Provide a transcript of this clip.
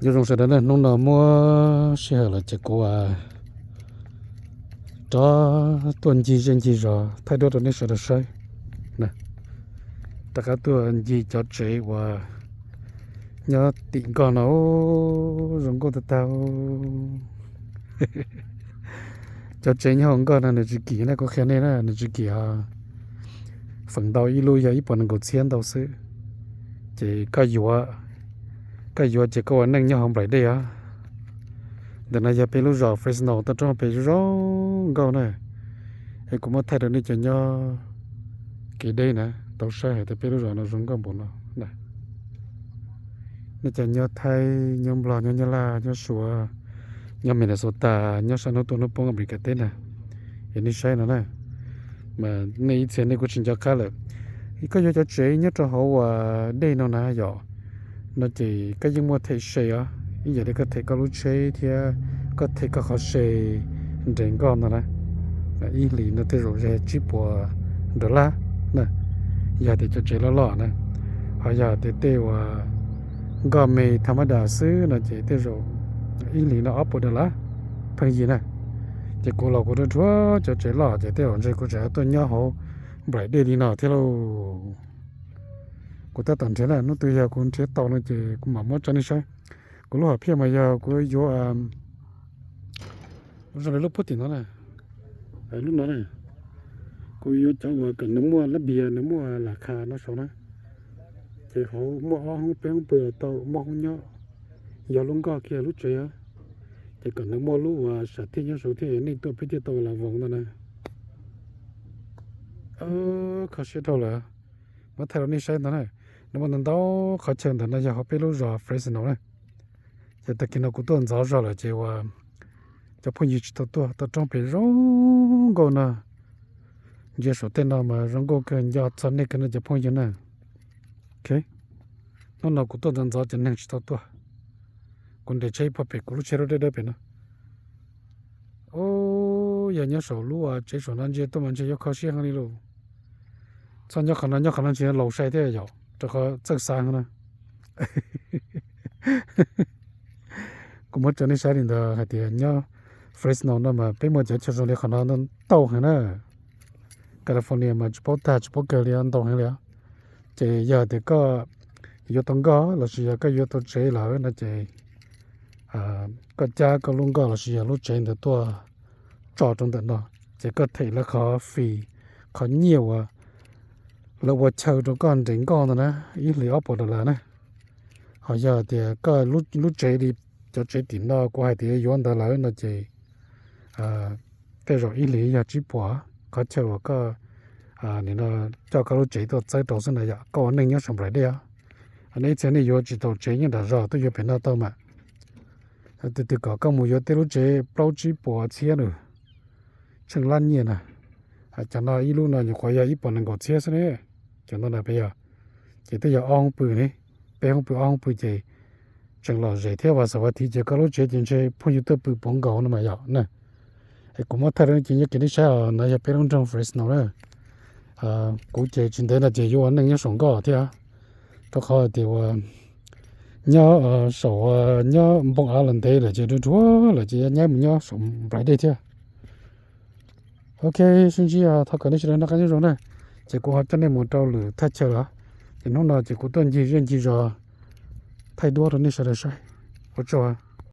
有种说的呢，弄到么时候了，结果啊，这短期人机着，太多的那说的衰，呢，大家短期就这话，要顶个了哦，人过得到，就这样个呢，自己那个看呢，那自己啊，奋斗一路也一般能够钱到是，这个有啊。cái giờ chỉ có anh nhau không phải đây à, để này giờ bây lúc giờ Fresno ta trong bây giờ gạo này, em cũng muốn thay đổi đi cho nhau cái đây nè, tàu xe thì bây lúc giờ nó dùng cái bộ này, nên cho nhau thay nhau bò nhau la nhau sủa, nhau Minnesota nhau San Antonio nó bông bị cái tên này, em đi xe nó này, mà này tiền này cũng chính cho cá rồi, cái giờ cho chế nhất cho họ đây nó nè giờ nó chỉ cái những mua thầy xe á, bây giờ cái thầy có lúc xe thì có thầy có khó xe đến con nữa nè, ý lý nó tới rồi ra chỉ bỏ đỡ lá nè, giờ thì cho chế lọ nè, họ giờ thì tiêu gò mì tham đà xứ nó chỉ tới rồi, ý lý nó ốp đỡ lá, phải gì nè, chỉ cô lọ cô đó chúa cho chế lọ chỉ tiêu rồi cô chế tôi nhớ họ bảy đi nào thế đâu. Cô ta tận thế là nó từ giờ cũng chế tàu nó chỉ cũng mở mất cho nên sao cô lúc phía mà giờ cô vô rồi lúc Putin nó này lúc đó này cô vô cháu mà cần nó mua lá bìa nó mua là khà nó sao đó chỉ họ mua không bé không bừa tàu mua không nhớ giờ luôn có kia lúc chơi á chỉ cần nó mua lúc và sản thiên nhân số thì nên tôi biết tàu là vòng đó này khó xếp đâu là mà thay đổi sai đó này nó mà đó khó chơi thì nó giờ họ biết lúc rồi Fresno này giờ tất cả nó cũng tuần giáo rồi là chỉว่าจะพูดอยู่ตัวtrong bị rong go nè giờ số tên nào mà rong go cái giờ chân này cái nóจะพูดอยู่nè ok nó cũng tuần giáo cho nên chỉตัวcòn để chơi papel cũng chơi rồi đấy bên nó ô giờ nhớ số lúa chơi sốนั้นchơi tôi mình chơi khó xí hơn đi rồi sao nhớ khả năng chơi lâu sai thế rồi这个这三个呢cũng mất cho nên sai đó hay thì nhớ Fresno nó mà bây giờ cho rồi khả năng nó tàu hay nè California mà chụp cái liền tàu hay liền chỉ giờ thì có yếu tố có là chỉ cái yếu tố chế là nó chỉ có cha có luôn có là chỉ lúc chế được tua trò trong đó chỉ có thể là khó phí khó nhiều là vợ chồng cho con đến con rồi nè, ý lý ốp được là nè, họ giờ thì có lúc chơi đi cho chơi tiền nó qua thì yuan đó là nó chơi, cái rồi ý lý giờ chỉ bỏ, có chơi có nên nó cho cái lúc chơi đó chơi đầu先này có anh nhớ xong rồi đấy à, anh ấy chơi này yuan chỉ đầu chơi như là rồi tôi yuan phải nó tao mà, từ có một yuan tới lúc chơi bao chỉ bỏ chia nữa, chẳng lan nhiên à, chẳng nói ý lúc nào như khoai ít bỏ năng có chia thế này. Chẳng nó là bây giờ chỉ tới giờ ong bự này bé không bự ong bự gì chẳng là dễ theo và sau thì chỉ có lúc chơi chơi phong yêu bự bóng gạo nó mà giờ nè cũng mất thời chỉ như cái này sao nó giờ bé trong trong Fresno nữa cũng chơi trên đấy là chơi vô anh nhớ sống gạo thế à tôi khỏi thì nhớ sổ nhớ bóng áo lần đây là chơi đôi chúa là chơi nhớ mình nhớ sống lại đây thế ok xin chào thằng cái này sẽ là cái gì rồi này chỉ có cho nên một trâu lửa thay chờ đó thì nó là chỉ có tuần gì riêng gì rồi thay đua rồi nên sẽ là sai, hỗ trợ